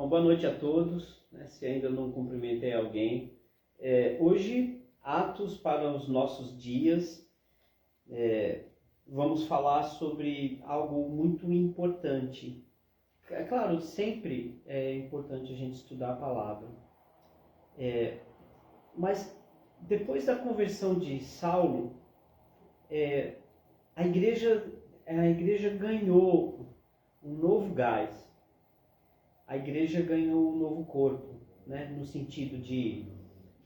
Bom, boa noite a todos, né? Se ainda não cumprimentei alguém. Hoje, Atos para os nossos dias, vamos falar sobre algo muito importante. É claro, sempre é importante a gente estudar a palavra. Mas depois da conversão de Saulo, a igreja ganhou um novo gás. A igreja ganhou um novo corpo, né? No sentido de,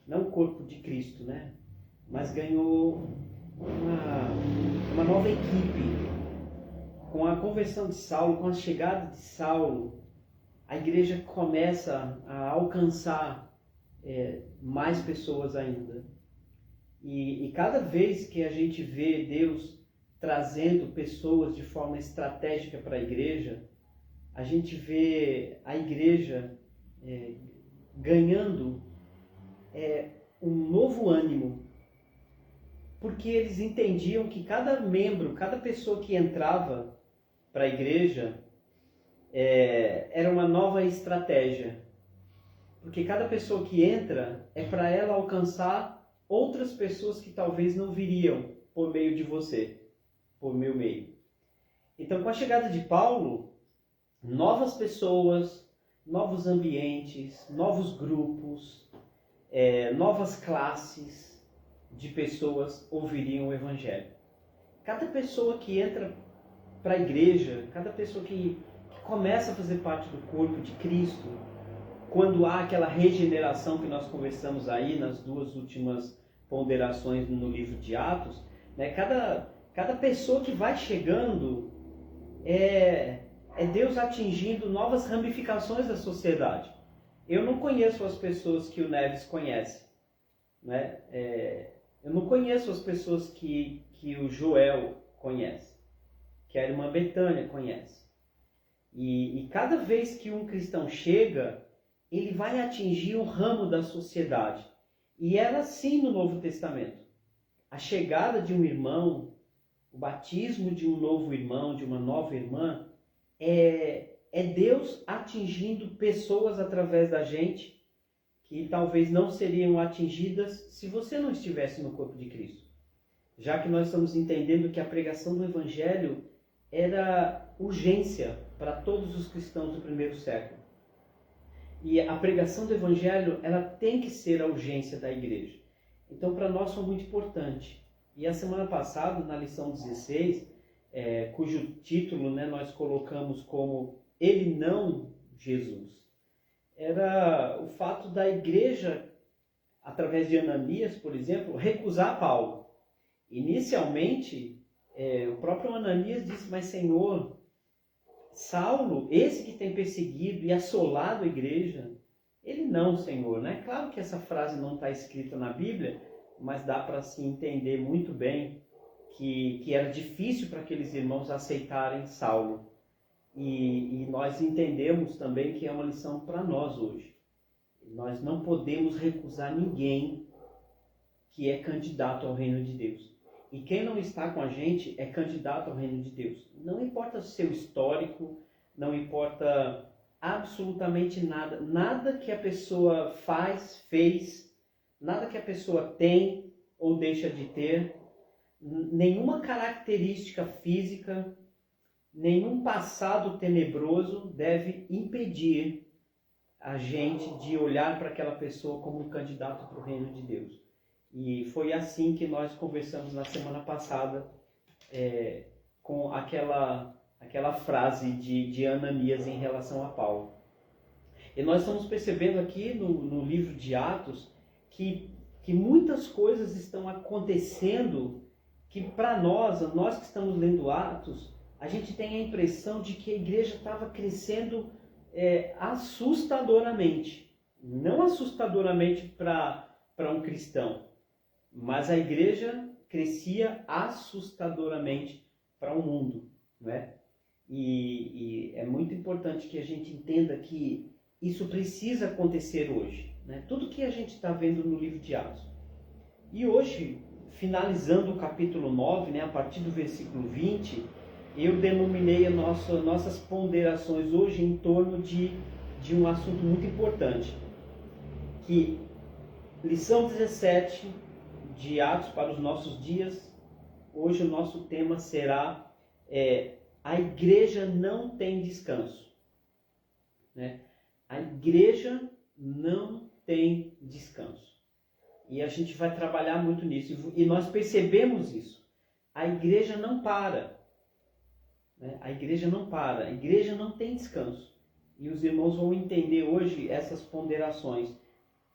não o corpo de Cristo, né? Mas ganhou uma nova equipe. Com a conversão de Saulo, com a chegada de Saulo, a igreja começa a alcançar mais pessoas ainda. E cada vez que a gente vê Deus trazendo pessoas de forma estratégica para a igreja, a gente vê a igreja ganhando um novo ânimo, porque eles entendiam que cada membro, cada pessoa que entrava para a igreja era uma nova estratégia, porque cada pessoa que entra é para ela alcançar outras pessoas que talvez não viriam por meio de você, por meu meio. Então, com a chegada de Paulo, novas pessoas, novos ambientes, novos grupos, novas classes de pessoas ouviriam o Evangelho. Cada pessoa que entra para a igreja, cada pessoa que começa a fazer parte do corpo de Cristo, quando há aquela regeneração que nós conversamos aí nas duas últimas ponderações no livro de Atos, né? Cada pessoa que vai chegando é Deus atingindo novas ramificações da sociedade. Eu não conheço as pessoas que o Neves conhece, né? Eu não conheço as pessoas que o Joel conhece, que a irmã Betânia conhece. E cada vez que um cristão chega, ele vai atingir um ramo da sociedade. E era assim no Novo Testamento. A chegada de um irmão, o batismo de um novo irmão, de uma nova irmã, é Deus atingindo pessoas através da gente que talvez não seriam atingidas se você não estivesse no corpo de Cristo. Já que nós estamos entendendo que a pregação do Evangelho era urgência para todos os cristãos do primeiro século. E a pregação do Evangelho, ela tem que ser a urgência da igreja. Então, para nós foi muito importante. E a semana passada, na lição 16, cujo título, né, nós colocamos como Ele não Jesus, era o fato da igreja, através de Ananias, por exemplo, recusar Paulo. Inicialmente, o próprio Ananias disse: mas Senhor, Saulo, esse que tem perseguido e assolado a igreja, ele não, Senhor, né? Claro que essa frase não está escrita na Bíblia, mas dá para se entender muito bem que era difícil para aqueles irmãos aceitarem Saulo. E nós entendemos também que é uma lição para nós hoje. Nós não podemos recusar ninguém que é candidato ao reino de Deus. E quem não está com a gente é candidato ao reino de Deus. Não importa o seu histórico, não importa absolutamente nada. Nada que a pessoa fez, nada que a pessoa tem ou deixa de ter, nenhuma característica física, nenhum passado tenebroso deve impedir a gente de olhar para aquela pessoa como um candidato para o reino de Deus. E foi assim que nós conversamos na semana passada, com aquela frase de Ananias em relação a Paulo. E nós estamos percebendo aqui no livro de Atos que muitas coisas estão acontecendo que para nós que estamos lendo Atos, a gente tem a impressão de que a igreja estava crescendo assustadoramente. Não assustadoramente para um cristão, mas a igreja crescia assustadoramente para o mundo, não é? E é muito importante que a gente entenda que isso precisa acontecer hoje, né? Tudo que a gente está vendo no livro de Atos. E hoje, finalizando o capítulo 9, né, a partir do versículo 20, eu denominei nossas ponderações hoje em torno de de um assunto muito importante, que lição 17 de Atos para os nossos dias, hoje o nosso tema será a igreja não tem descanso. Né? A igreja não tem descanso. E a gente vai trabalhar muito nisso. E nós percebemos isso. A igreja não para. Né? A igreja não para. A igreja não tem descanso. E os irmãos vão entender hoje essas ponderações.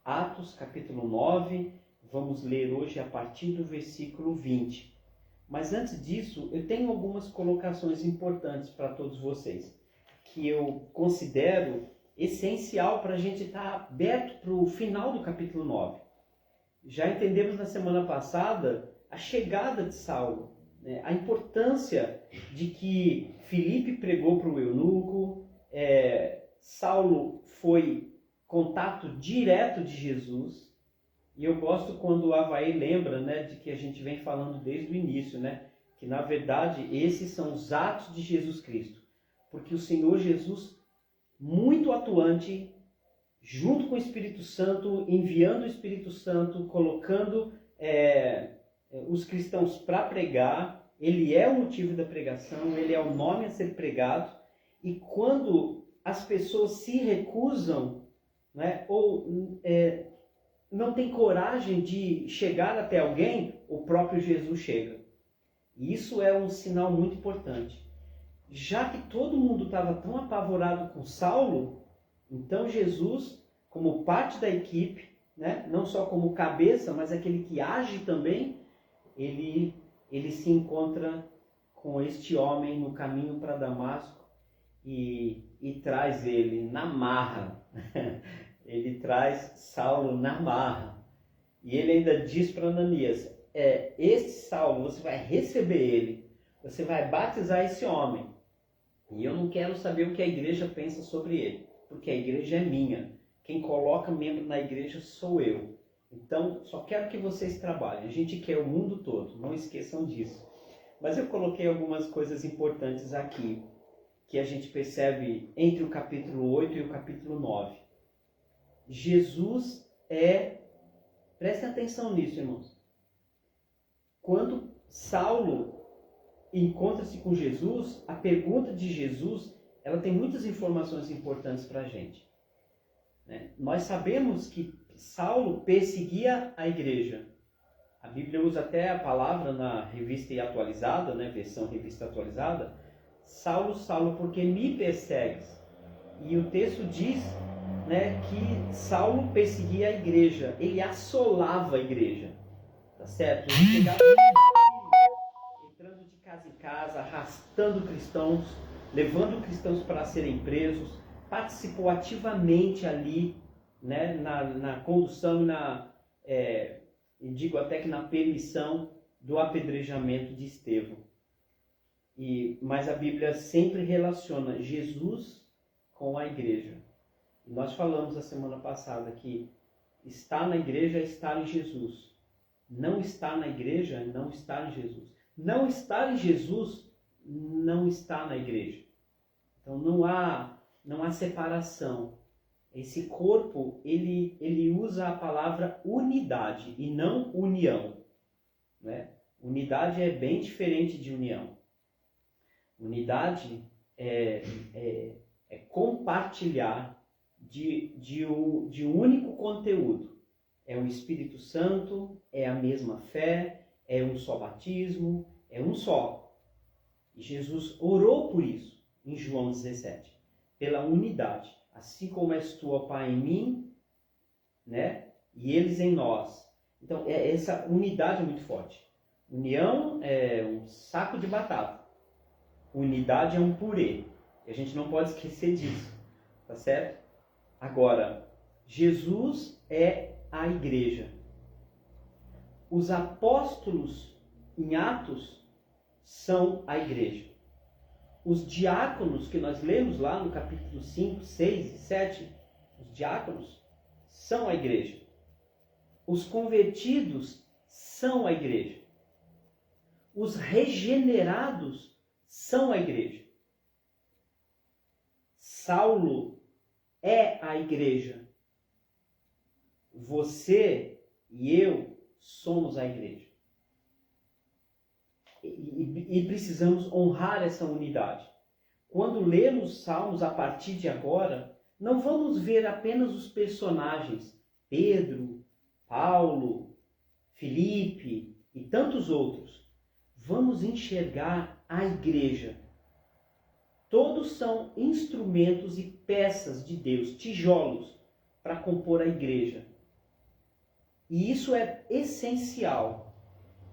Atos capítulo 9, vamos ler hoje a partir do versículo 20. Mas antes disso, eu tenho algumas colocações importantes para todos vocês, que eu considero essencial para a gente estar aberto para o final do capítulo 9. Já entendemos na semana passada a chegada de Saulo, né? A importância de que Filipe pregou para o eunuco, Saulo foi contato direto de Jesus, e eu gosto quando o Avaí lembra, né, de que a gente vem falando desde o início, né, que na verdade esses são os atos de Jesus Cristo, porque o Senhor Jesus, muito atuante, junto com o Espírito Santo, enviando o Espírito Santo, colocando os cristãos para pregar, ele é o motivo da pregação, ele é o nome a ser pregado, e quando as pessoas se recusam, né, ou não tem coragem de chegar até alguém, o próprio Jesus chega. E isso é um sinal muito importante. Já que todo mundo estava tão apavorado com Saulo, então Jesus, como parte da equipe, né, não só como cabeça, mas aquele que age também, ele se encontra com este homem no caminho para Damasco e traz ele na marra. Ele traz Saulo na marra. E ele ainda diz para Ananias, esse Saulo, você vai receber ele, você vai batizar esse homem. E eu não quero saber o que a igreja pensa sobre ele, porque a igreja é minha. Quem coloca membro na igreja sou eu. Então, só quero que vocês trabalhem. A gente quer o mundo todo, não esqueçam disso. Mas eu coloquei algumas coisas importantes aqui, que a gente percebe entre o capítulo 8 e o capítulo 9. Jesus prestem atenção nisso, irmãos. Quando Saulo encontra-se com Jesus, a pergunta de Jesus, ela tem muitas informações importantes para a gente. Né? Nós sabemos que Saulo perseguia a igreja. A Bíblia usa até a palavra na revista atualizada, né? Versão revista atualizada, Saulo, Saulo, por que me persegues? E o texto diz, né, que Saulo perseguia a igreja, ele assolava a igreja, tá certo? Ele chegava entrando de casa em casa, arrastando cristãos, levando cristãos para serem presos, participou ativamente ali, né, na condução, digo até que na permissão do apedrejamento de Estevão. Mas a Bíblia sempre relaciona Jesus com a igreja. Nós falamos a semana passada que estar na igreja é estar em Jesus. Não estar na igreja é não estar em Jesus. Não estar em Jesus não está na igreja. Então não há separação. Esse corpo, ele usa a palavra unidade e não união. Né? Unidade é bem diferente de união. Unidade é compartilhar de um único conteúdo. É o Espírito Santo, é a mesma fé, é um só batismo, é um só. E Jesus orou por isso em João 17, pela unidade. Assim como és tu, ó Pai, em mim, né? E eles em nós. Então, essa unidade é muito forte. União é um saco de batata. Unidade é um purê. E a gente não pode esquecer disso. Tá certo? Agora, Jesus é a igreja. Os apóstolos em Atos são a igreja. Os diáconos que nós lemos lá no capítulo 5, 6 e 7, os diáconos são a igreja. Os convertidos são a igreja. Os regenerados são a igreja. Saulo é a igreja. Você e eu somos a igreja. E precisamos honrar essa unidade. Quando lemos Salmos a partir de agora, não vamos ver apenas os personagens, Pedro, Paulo, Filipe e tantos outros. Vamos enxergar a igreja. Todos são instrumentos e peças de Deus, tijolos, para compor a igreja. E isso é essencial,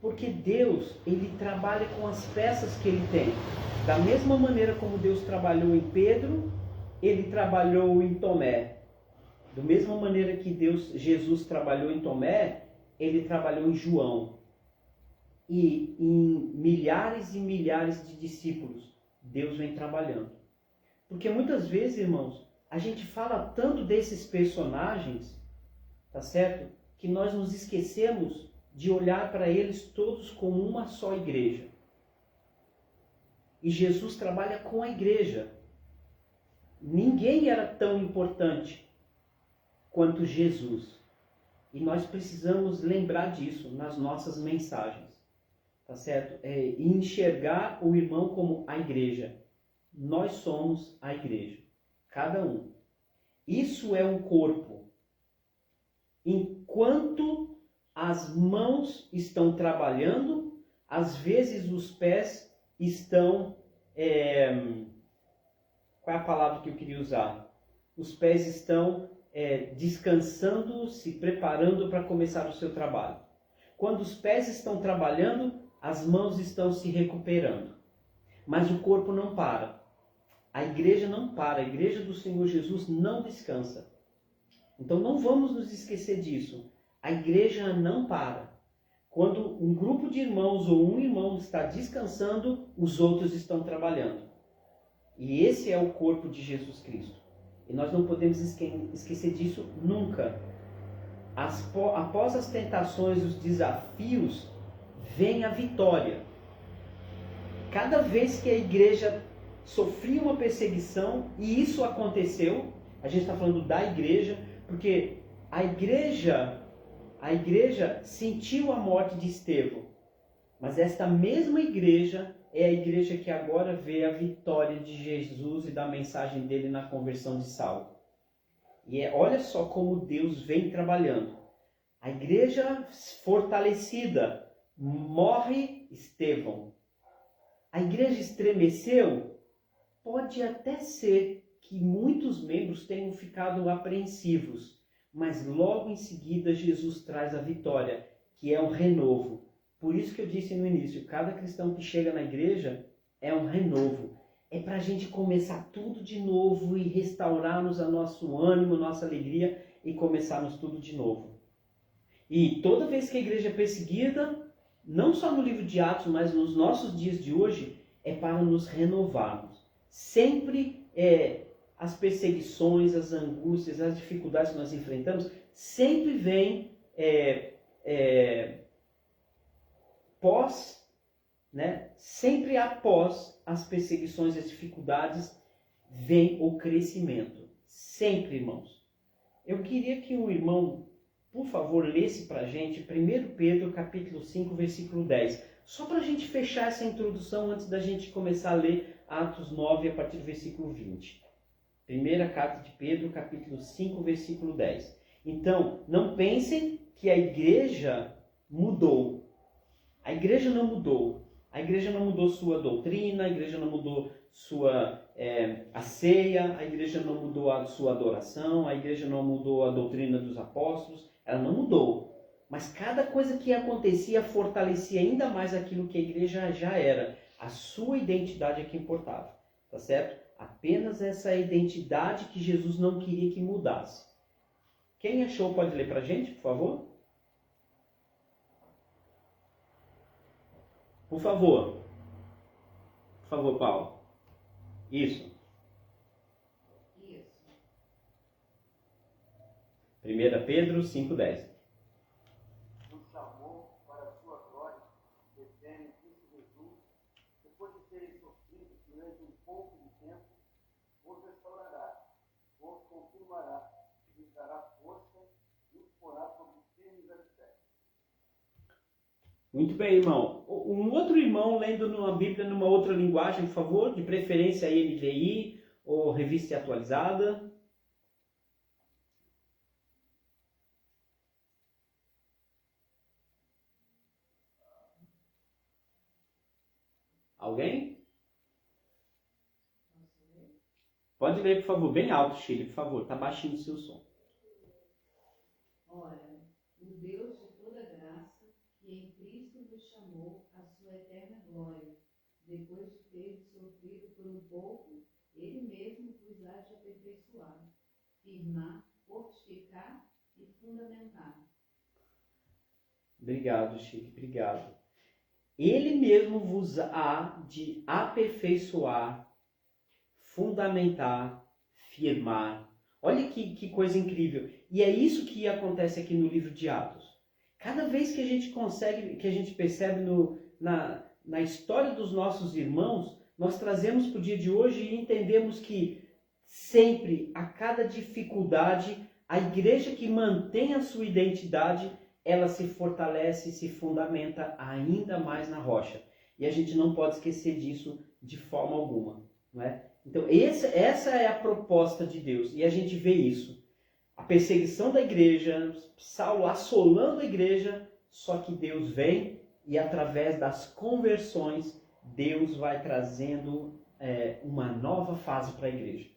porque Deus, ele trabalha com as peças que ele tem. Da mesma maneira como Deus trabalhou em Pedro, ele trabalhou em Tomé. Da mesma maneira que Jesus trabalhou em Tomé, ele trabalhou em João. E em milhares e milhares de discípulos, Deus vem trabalhando. Porque muitas vezes, irmãos, a gente fala tanto desses personagens, tá certo? Que nós nos esquecemos de olhar para eles todos como uma só igreja. E Jesus trabalha com a igreja. Ninguém era tão importante quanto Jesus. E nós precisamos lembrar disso nas nossas mensagens. Tá certo? E enxergar o irmão como a igreja. Nós somos a igreja. Cada um. Isso é um corpo. Enquanto as mãos estão trabalhando, às vezes os pés estão... qual é a palavra que eu queria usar? Os pés estão descansando, se preparando para começar o seu trabalho. Quando os pés estão trabalhando, as mãos estão se recuperando. Mas o corpo não para. A igreja não para. A igreja do Senhor Jesus não descansa. Então não vamos nos esquecer disso. A igreja não para. Quando um grupo de irmãos ou um irmão está descansando, os outros estão trabalhando. E esse é o corpo de Jesus Cristo. E nós não podemos esquecer disso nunca. Após as tentações, os desafios, vem a vitória. Cada vez que a igreja sofria uma perseguição, e isso aconteceu, a gente está falando da igreja, porque a igreja sentiu a morte de Estevão, mas esta mesma igreja é a igreja que agora vê a vitória de Jesus e da mensagem dele na conversão de Saulo. E olha só como Deus vem trabalhando. A igreja fortalecida, morre Estevão. A igreja estremeceu? Pode até ser que muitos membros tenham ficado apreensivos, mas logo em seguida Jesus traz a vitória, que é um renovo. Por isso que eu disse no início, cada cristão que chega na igreja é um renovo. É para a gente começar tudo de novo e restaurarmos a nosso ânimo, nossa alegria e começarmos tudo de novo. E toda vez que a igreja é perseguida, não só no livro de Atos, mas nos nossos dias de hoje, é para nos renovarmos. Sempre as perseguições, as angústias, as dificuldades que nós enfrentamos, sempre vêm sempre após as perseguições e as dificuldades, vem o crescimento. Sempre, irmãos. Eu queria que um irmão, por favor, lesse para a gente 1 Pedro capítulo 5, versículo 10. Só para a gente fechar essa introdução antes da gente começar a ler Atos 9, a partir do versículo 20. Primeira carta de Pedro, capítulo 5, versículo 10. Então, não pensem que a igreja mudou. A igreja não mudou. A igreja não mudou sua doutrina, a igreja não mudou a ceia, a igreja não mudou a sua adoração, a igreja não mudou a doutrina dos apóstolos, ela não mudou. Mas cada coisa que acontecia fortalecia ainda mais aquilo que a igreja já era. A sua identidade é que importava, tá certo? Apenas essa identidade que Jesus não queria que mudasse. Quem achou pode ler para a gente, por favor? Por favor. Por favor, Paulo. Isso. 1 Pedro 5,10. Nos chamou para a sua glória, eterna em Cristo Jesus, depois de terem sofrido durante um pouco de tempo, vos restaurará, vos confirmará Muito bem, irmão. Um outro irmão lendo numa Bíblia numa outra linguagem, por favor, de preferência a NVI ou Revista Atualizada. Alguém? Pode ler, por favor, bem alto, Chile, por favor. Está baixinho o seu som. Ora, o Deus de toda graça, que em Cristo vos chamou à sua eterna glória, depois de ter sofrido por um pouco, Ele mesmo vos há de aperfeiçoar, firmar, fortificar e fundamentar. Obrigado, Chico, obrigado. Ele mesmo vos há de aperfeiçoar, fundamentar, firmar. Olha que coisa incrível. E é isso que acontece aqui no livro de Atos. Cada vez que a gente consegue, que a gente percebe na história dos nossos irmãos, nós trazemos para o dia de hoje e entendemos que sempre, a cada dificuldade, a igreja que mantém a sua identidade, ela se fortalece e se fundamenta ainda mais na rocha. E a gente não pode esquecer disso de forma alguma, não é? Então, essa é a proposta de Deus. E a gente vê isso. A perseguição da igreja, Saulo assolando a igreja, só que Deus vem e através das conversões, Deus vai trazendo uma nova fase para a igreja.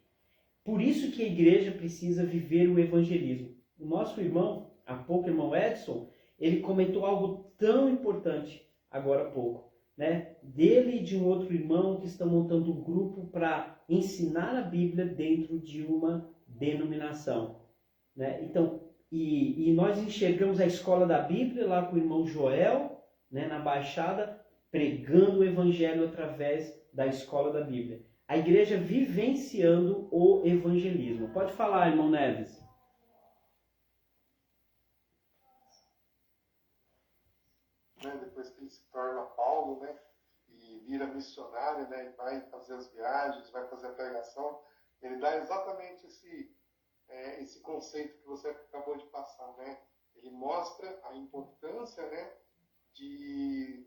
Por isso que a igreja precisa viver o evangelismo. O nosso irmão, há pouco, irmão Edson, ele comentou algo tão importante agora há pouco, né? Dele e de um outro irmão que estão montando um grupo para ensinar a Bíblia dentro de uma denominação, né? Então, e nós enxergamos a escola da Bíblia lá com o irmão Joel, né, na Baixada, pregando o evangelho através da escola da Bíblia. A igreja vivenciando o evangelismo. Pode falar, irmão Neves. Depois que ele se torna Paulo, né, e vira missionário, né, e vai fazer as viagens, vai fazer a pregação, ele dá exatamente esse conceito que você acabou de passar, né? Ele mostra a importância, né, de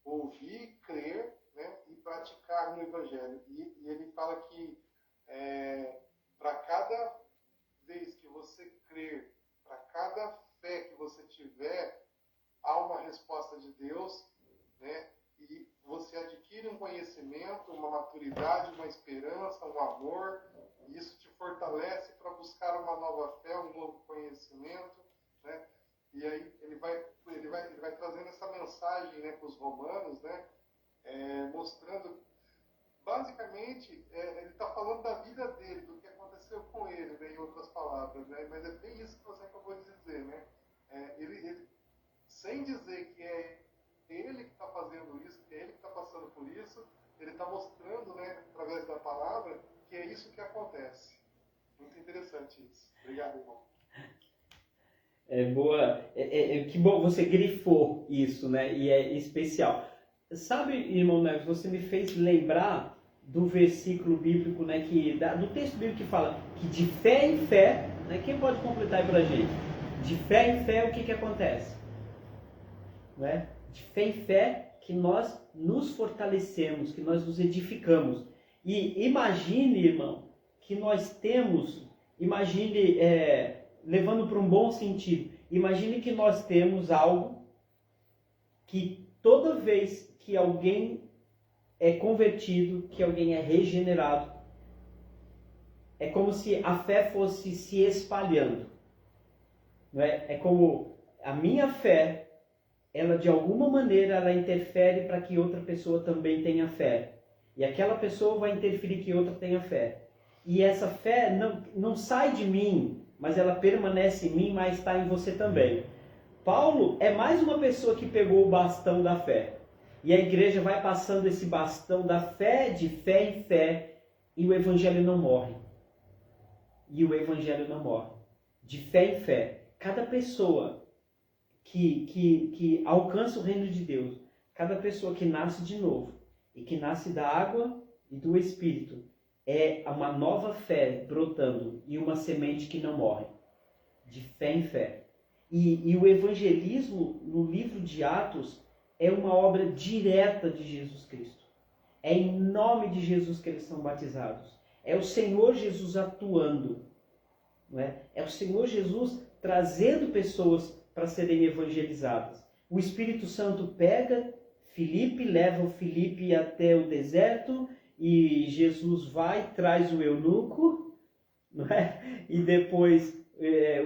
ouvir, crer, né, e praticar no Evangelho. E ele fala que para cada vez que você crer, para cada fé que você tiver, há uma resposta de Deus, né? E você adquire um conhecimento, uma maturidade, uma esperança, um amor, e isso te fortalece para buscar uma nova fé, um novo conhecimento, né? E aí ele vai trazendo essa mensagem, né, para os romanos, né? Mostrando, basicamente, ele está falando da vida dele, do que aconteceu com ele, né, em outras palavras, né? Mas é bem isso que você acabou de dizer, né? Ele sem dizer que é ele que está fazendo isso, que é ele que está passando por isso, ele está mostrando, né, através da palavra, que é isso que acontece. Muito interessante isso. Obrigado, irmão. Boa. Que bom, você grifou isso, né? E é especial. Sabe, irmão Neves, você me fez lembrar do versículo bíblico, né, do texto bíblico que fala que de fé em fé, né, quem pode completar aí pra gente? De fé em fé, o que acontece? Não é? De fé em fé que nós nos fortalecemos, que nós nos edificamos. E imagine, irmão, que nós temos, levando para um bom sentido, imagine que nós temos algo que toda vez que alguém é convertido, que alguém é regenerado, é como se a fé fosse se espalhando. Não é? É como a minha fé, ela de alguma maneira ela interfere para que outra pessoa também tenha fé. E aquela pessoa vai interferir que outra tenha fé. E essa fé não sai de mim, mas ela permanece em mim, mas está em você também. Paulo é mais uma pessoa que pegou o bastão da fé. E a igreja vai passando esse bastão da fé, de fé em fé, e o evangelho não morre. E o evangelho não morre. De fé em fé. Cada pessoa que alcança o reino de Deus, cada pessoa que nasce de novo, e que nasce da água e do Espírito, é uma nova fé brotando e uma semente que não morre. De fé em fé. E o evangelismo, no livro de Atos, é uma obra direta de Jesus Cristo. É em nome de Jesus que eles são batizados. É o Senhor Jesus atuando. Não é? É o Senhor Jesus trazendo pessoas para serem evangelizadas. O Espírito Santo pega Filipe, leva o Filipe até o deserto e Jesus vai, traz o eunuco, não é? E depois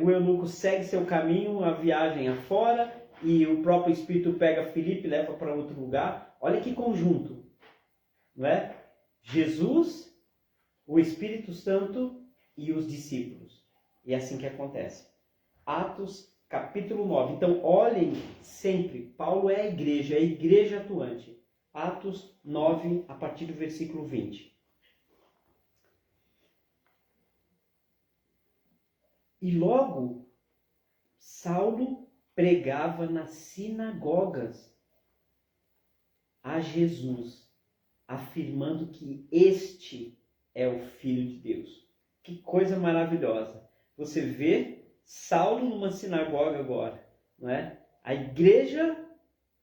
o eunuco segue seu caminho, a viagem afora, e o próprio Espírito pega Filipe e leva para outro lugar. Olha que conjunto, não é? Jesus, o Espírito Santo e os discípulos. E é assim que acontece. Atos capítulo 9. Então, olhem sempre, Paulo é a igreja atuante. Atos 9, a partir do versículo 20. E logo, Saulo pregava nas sinagogas a Jesus, afirmando que este é o Filho de Deus. Que coisa maravilhosa. Você vê Saulo numa sinagoga agora, não é? A igreja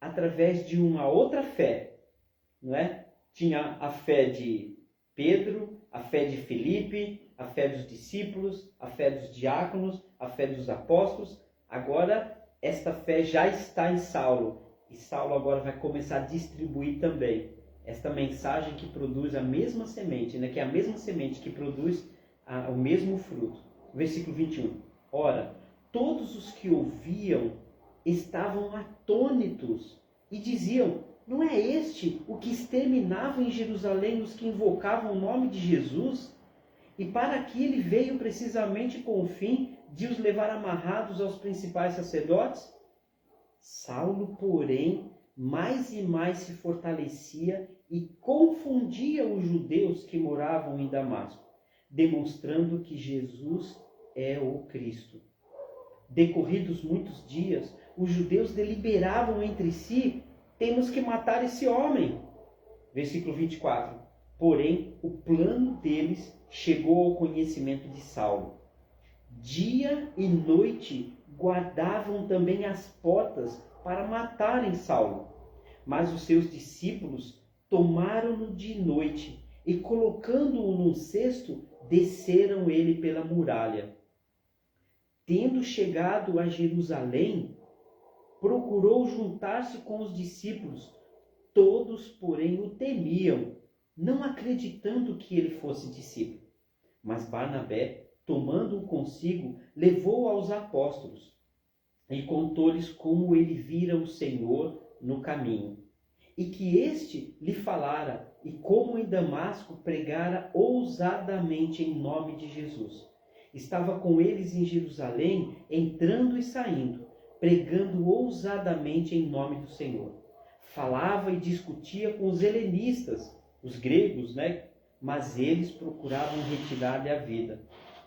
através de uma outra fé, não é? Tinha a fé de Pedro, a fé de Filipe, a fé dos discípulos, a fé dos diáconos, a fé dos apóstolos. Agora esta fé já está em Saulo, e Saulo agora vai começar a distribuir também esta mensagem que produz a mesma semente, né? Que é a mesma semente que produz o mesmo fruto. Versículo 21. Ora, todos os que ouviam estavam atônitos e diziam: não é este o que exterminava em Jerusalém os que invocavam o nome de Jesus? E para aqui ele veio precisamente com o fim de os levar amarrados aos principais sacerdotes? Saulo, porém, mais e mais se fortalecia e confundia os judeus que moravam em Damasco, demonstrando que Jesus é o Cristo. Decorridos muitos dias, os judeus deliberavam entre si: temos que matar esse homem. Versículo 24. Porém, o plano deles chegou ao conhecimento de Saulo. Dia e noite guardavam também as portas para matarem Saulo. Mas os seus discípulos tomaram-no de noite e, colocando-o num cesto, desceram ele pela muralha. Tendo chegado a Jerusalém, procurou juntar-se com os discípulos. Todos, porém, o temiam, não acreditando que ele fosse discípulo. Mas Barnabé, tomando-o consigo, levou-o aos apóstolos e contou-lhes como ele vira o Senhor no caminho, e que este lhe falara, e como em Damasco pregara ousadamente em nome de Jesus. Estava com eles em Jerusalém, entrando e saindo, pregando ousadamente em nome do Senhor. Falava e discutia com os helenistas, os gregos, né? Mas eles procuravam retirar-lhe a vida.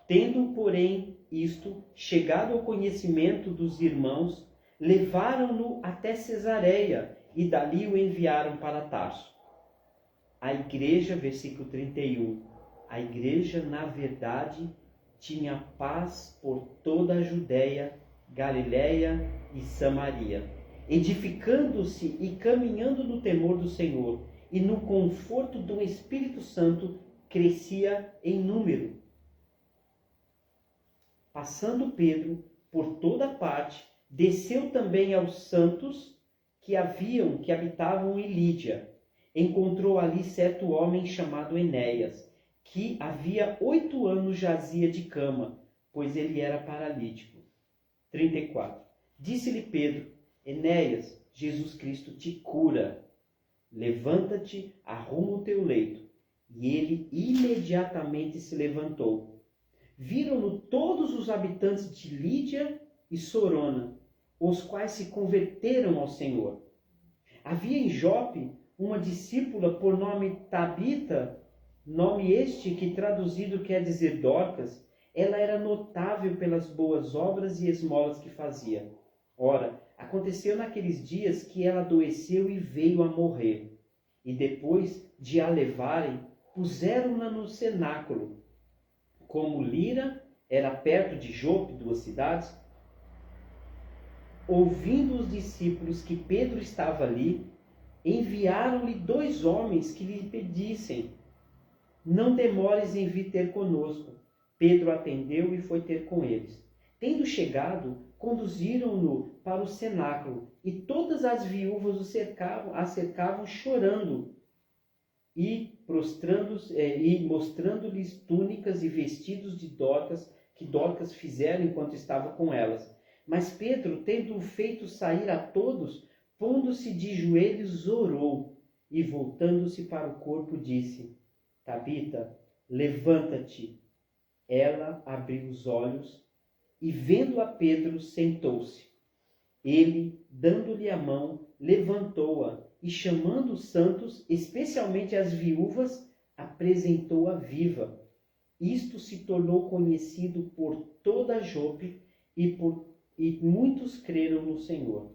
Tendo, porém, isto chegado ao conhecimento dos irmãos, levaram-no até Cesareia e dali o enviaram para Tarso. A igreja, versículo 31, a igreja, na verdade, tinha paz por toda a Judéia, Galiléia e Samaria, edificando-se e caminhando no temor do Senhor, e no conforto do Espírito Santo crescia em número. Passando Pedro por toda parte, desceu também aos santos que habitavam em Lídia. Encontrou ali certo homem chamado Enéas, que havia 8 anos jazia de cama, pois ele era paralítico. 34. Disse-lhe Pedro: Enéas, Jesus Cristo te cura. Levanta-te, arruma o teu leito. E ele imediatamente se levantou. Viram-no todos os habitantes de Lídia e Sorona, os quais se converteram ao Senhor. Havia em Jope uma discípula por nome Tabita, nome este que traduzido quer dizer Dorcas. Ela era notável pelas boas obras e esmolas que fazia. Ora, aconteceu naqueles dias que ela adoeceu e veio a morrer. E depois de a levarem, puseram-na no cenáculo. Como Lira era perto de Jope, 2 cidades, ouvindo os discípulos que Pedro estava ali, enviaram-lhe 2 homens que lhe pedissem: não demores em vir ter conosco. Pedro atendeu e foi ter com eles. Tendo chegado, conduziram-no para o cenáculo, e todas as viúvas a cercavam chorando, e mostrando-lhes túnicas e vestidos de Dorcas, que Dorcas fizeram enquanto estava com elas. Mas Pedro, tendo feito sair a todos, pondo-se de joelhos, orou, e voltando-se para o corpo, disse: Tabita, levanta-te. Ela abriu os olhos e, vendo a Pedro, sentou-se. Ele, dando-lhe a mão, levantou-a e, chamando os santos, especialmente as viúvas, apresentou-a viva. Isto se tornou conhecido por toda Jope e muitos creram no Senhor.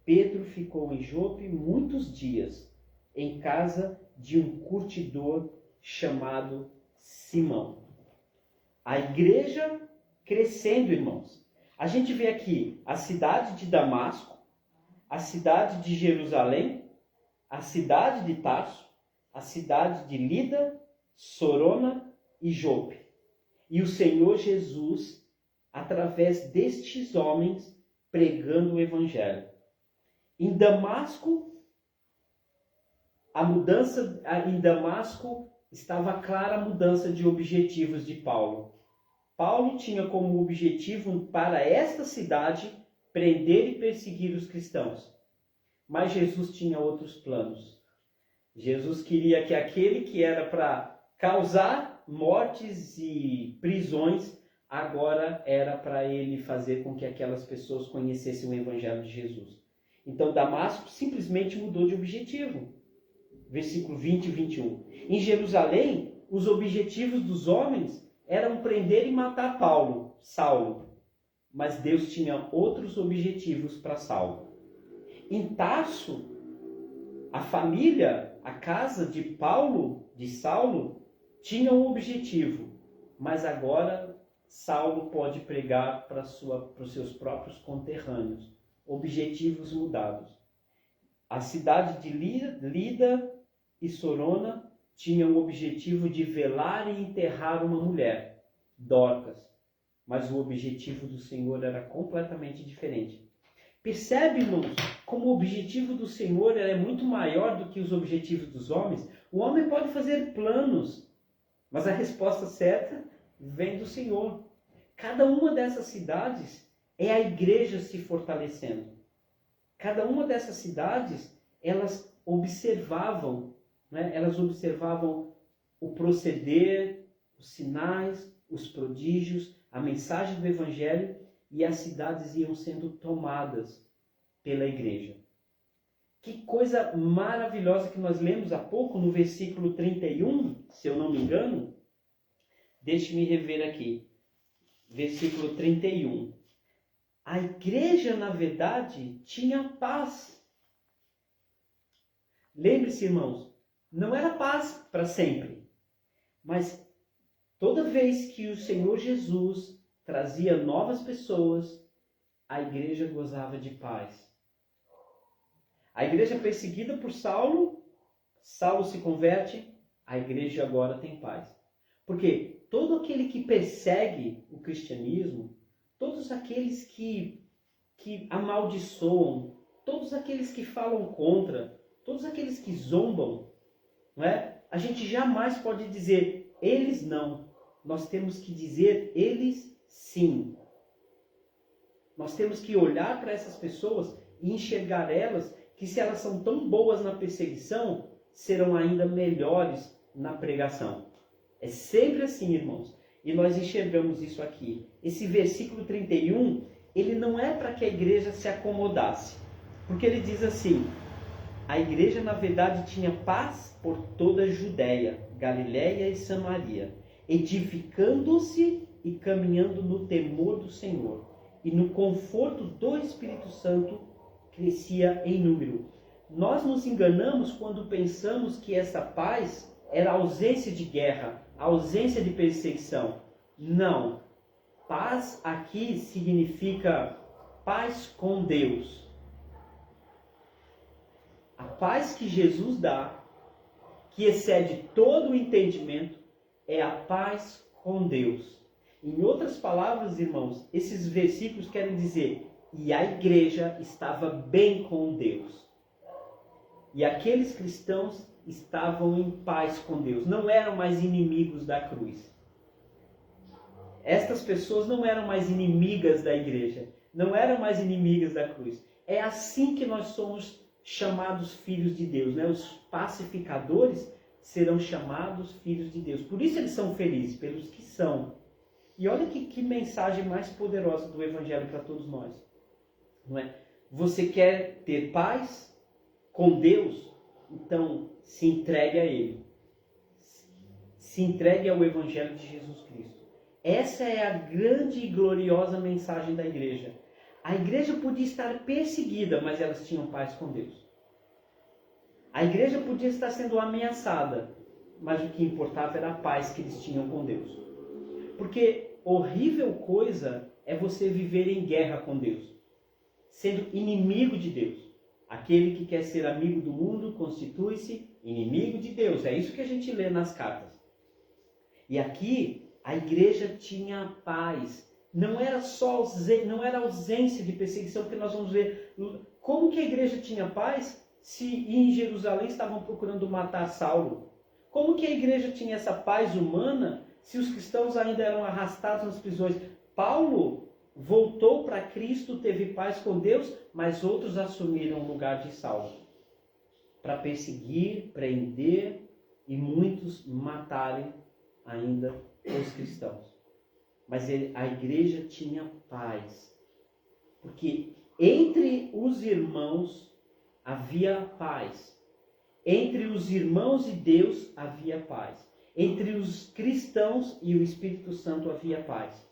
Pedro ficou em Jope muitos dias, em casa de um curtidor chamado Simão. A igreja crescendo, irmãos. A gente vê aqui a cidade de Damasco, a cidade de Jerusalém, a cidade de Tarso, a cidade de Lida, Sorona e Jope. E o Senhor Jesus, através destes homens, pregando o Evangelho. Em Damasco, estava clara a mudança de objetivos de Paulo. Paulo tinha como objetivo para esta cidade prender e perseguir os cristãos. Mas Jesus tinha outros planos. Jesus queria que aquele que era para causar mortes e prisões, agora era para ele fazer com que aquelas pessoas conhecessem o Evangelho de Jesus. Então Damasco simplesmente mudou de objetivo. Versículo 20 e 21. Em Jerusalém, os objetivos dos homens eram prender e matar Saulo. Mas Deus tinha outros objetivos para Saulo. Em Tarso, a família, a casa de Saulo, tinha um objetivo. Mas agora Saulo pode pregar para os seus próprios conterrâneos. Objetivos mudados. A cidade de Lida e Sorona tinham o objetivo de velar e enterrar uma mulher, Dorcas. Mas o objetivo do Senhor era completamente diferente. Percebe, irmãos, como o objetivo do Senhor é muito maior do que os objetivos dos homens? O homem pode fazer planos, mas a resposta certa vem do Senhor. Cada uma dessas cidades é a igreja se fortalecendo. Cada uma dessas cidades, elas observavam o proceder, os sinais, os prodígios, a mensagem do Evangelho, e as cidades iam sendo tomadas pela igreja. Que coisa maravilhosa que nós lemos há pouco no versículo 31, se eu não me engano. Deixe-me rever aqui. Versículo 31. A igreja, na verdade, tinha paz. Lembre-se, irmãos, não era paz para sempre. Mas toda vez que o Senhor Jesus trazia novas pessoas, a igreja gozava de paz. A igreja perseguida por Saulo se converte, a igreja agora tem paz. Porque todo aquele que persegue o cristianismo, todos aqueles que amaldiçoam, todos aqueles que falam contra, todos aqueles que zombam, não é? A gente jamais pode dizer, eles não. Nós temos que dizer, eles sim. Nós temos que olhar para essas pessoas e enxergar elas, que se elas são tão boas na perseguição, serão ainda melhores na pregação. É sempre assim, irmãos. E nós enxergamos isso aqui. Esse versículo 31, ele não é para que a igreja se acomodasse. Porque ele diz assim, a igreja na verdade tinha paz por toda a Judéia, Galiléia e Samaria, edificando-se e caminhando no temor do Senhor. E no conforto do Espírito Santo crescia em número. Nós nos enganamos quando pensamos que essa paz era a ausência de guerra, a ausência de perseguição. Não. Paz aqui significa paz com Deus. A paz que Jesus dá, que excede todo o entendimento, é a paz com Deus. Em outras palavras, irmãos, esses versículos querem dizer: e a igreja estava bem com Deus. E aqueles cristãos estavam em paz com Deus, não eram mais inimigos da cruz. Estas pessoas não eram mais inimigas da igreja, não eram mais inimigas da cruz. É assim que nós somos chamados filhos de Deus, né? Os pacificadores serão chamados filhos de Deus. Por isso eles são felizes, pelos que são. E olha que mensagem mais poderosa do Evangelho para todos nós. Não é? Você quer ter paz com Deus? Então se entregue a Ele. Se entregue ao Evangelho de Jesus Cristo. Essa é a grande e gloriosa mensagem da igreja. A igreja podia estar perseguida, mas elas tinham paz com Deus. A igreja podia estar sendo ameaçada, mas o que importava era a paz que eles tinham com Deus. Porque horrível coisa é você viver em guerra com Deus, sendo inimigo de Deus. Aquele que quer ser amigo do mundo constitui-se inimigo de Deus. É isso que a gente lê nas cartas. E aqui a igreja tinha paz. Não era ausência de perseguição, porque nós vamos ver como que a igreja tinha paz se em Jerusalém estavam procurando matar Saulo. Como que a igreja tinha essa paz humana se os cristãos ainda eram arrastados nas prisões? Paulo voltou para Cristo, teve paz com Deus, mas outros assumiram o lugar de Saulo para perseguir, prender e muitos matarem ainda os cristãos. Mas a igreja tinha paz, porque entre os irmãos havia paz. Entre os irmãos e Deus havia paz. Entre os cristãos e o Espírito Santo havia paz.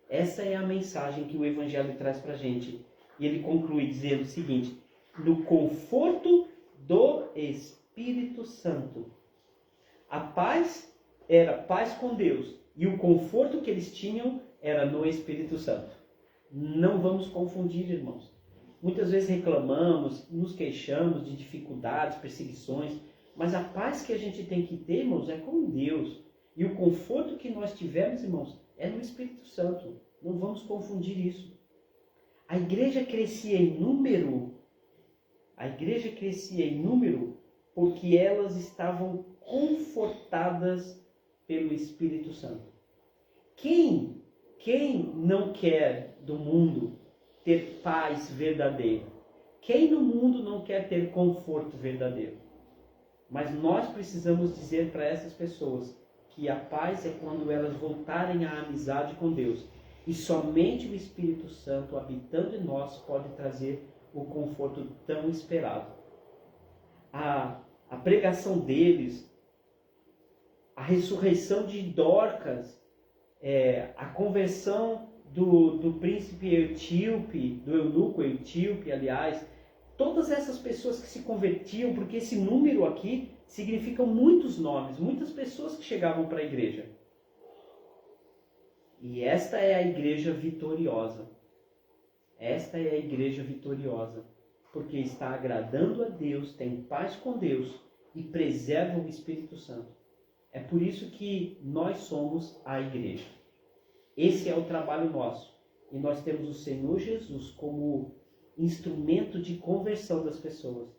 Essa é a mensagem que o Evangelho traz para a gente. E ele conclui dizendo o seguinte: no conforto do Espírito Santo. A paz era paz com Deus. E o conforto que eles tinham era no Espírito Santo. Não vamos confundir, irmãos. Muitas vezes reclamamos, nos queixamos de dificuldades, perseguições. Mas a paz que a gente tem que ter, irmãos, é com Deus. E o conforto que nós tivemos, irmãos, é no Espírito Santo. Não vamos confundir isso. A igreja crescia em número. A igreja crescia em número porque elas estavam confortadas pelo Espírito Santo. Quem não quer do mundo ter paz verdadeira? Quem no mundo não quer ter conforto verdadeiro? Mas nós precisamos dizer para essas pessoas que a paz é quando elas voltarem à amizade com Deus. E somente o Espírito Santo habitando em nós pode trazer o conforto tão esperado. A pregação deles, a ressurreição de Dorcas, a conversão do príncipe etíope, do eunuco etíope, aliás, todas essas pessoas que se convertiam, porque esse número aqui significa muitos nomes, muitas pessoas que chegavam para a igreja. E esta é a igreja vitoriosa. Esta é a igreja vitoriosa, porque está agradando a Deus, tem paz com Deus e preserva o Espírito Santo. É por isso que nós somos a igreja. Esse é o trabalho nosso. E nós temos o Senhor Jesus como instrumento de conversão das pessoas.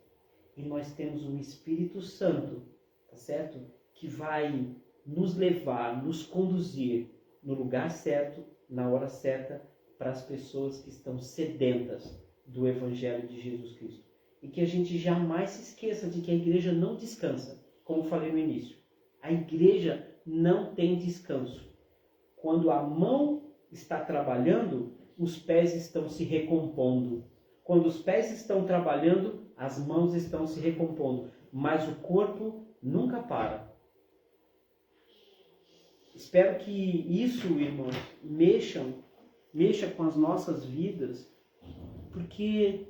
E nós temos o Espírito Santo, tá certo? Que vai nos levar, nos conduzir no lugar certo, na hora certa, para as pessoas que estão sedentas do Evangelho de Jesus Cristo. E que a gente jamais se esqueça de que a igreja não descansa, como falei no início. A igreja não tem descanso. Quando a mão está trabalhando, os pés estão se recompondo. Quando os pés estão trabalhando, as mãos estão se recompondo. Mas o corpo nunca para. Espero que isso, irmãos, mexa com as nossas vidas, porque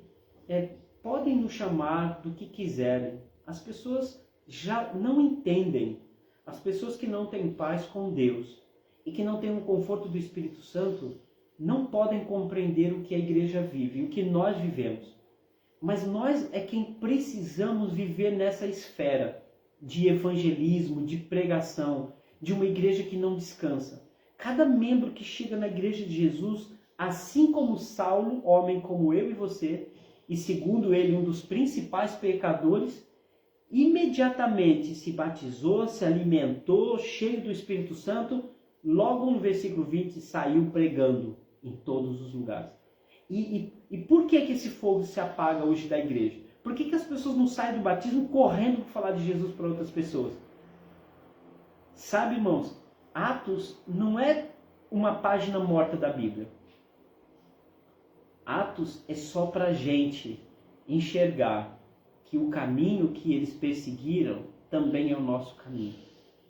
podem nos chamar do que quiserem. As pessoas já não entendem. As pessoas que não têm paz com Deus e que não têm o conforto do Espírito Santo, não podem compreender o que a igreja vive, o que nós vivemos. Mas nós é quem precisamos viver nessa esfera de evangelismo, de pregação, de uma igreja que não descansa. Cada membro que chega na igreja de Jesus, assim como Saulo, homem como eu e você, e segundo ele um dos principais pecadores, imediatamente se batizou, se alimentou, cheio do Espírito Santo, logo no versículo 20 saiu pregando em todos os lugares. E por que esse fogo se apaga hoje da igreja? Por que as pessoas não saem do batismo correndo para falar de Jesus para outras pessoas? Sabe, irmãos, Atos não é uma página morta da Bíblia. Atos é só para a gente enxergar que o caminho que eles perseguiram também é o nosso caminho.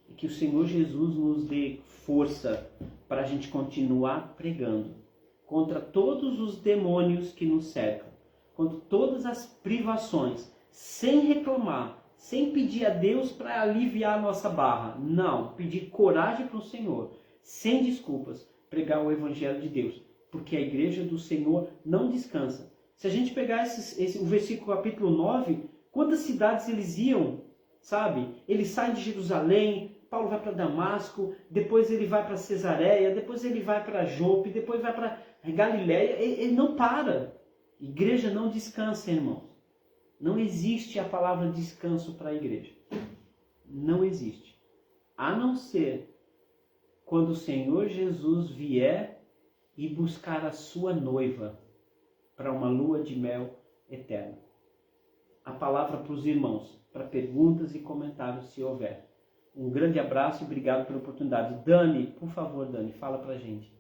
E que o Senhor Jesus nos dê força para a gente continuar pregando contra todos os demônios que nos cercam, contra todas as privações, sem reclamar, sem pedir a Deus para aliviar a nossa barra. Não, pedir coragem para o Senhor, sem desculpas, pregar o Evangelho de Deus, porque a igreja do Senhor não descansa. Se a gente pegar o versículo capítulo 9, quantas cidades eles iam, sabe? Eles saem de Jerusalém, Paulo vai para Damasco, depois ele vai para Cesareia, depois ele vai para Jope, depois vai para Galiléia. Ele não para. Igreja não descansa, irmãos. Não existe a palavra descanso para a igreja. Não existe. A não ser quando o Senhor Jesus vier e buscar a sua noiva para uma lua de mel eterna. A palavra para os irmãos, para perguntas e comentários, se houver. Um grande abraço e obrigado pela oportunidade. Dani, por favor, Dani, fala para a gente.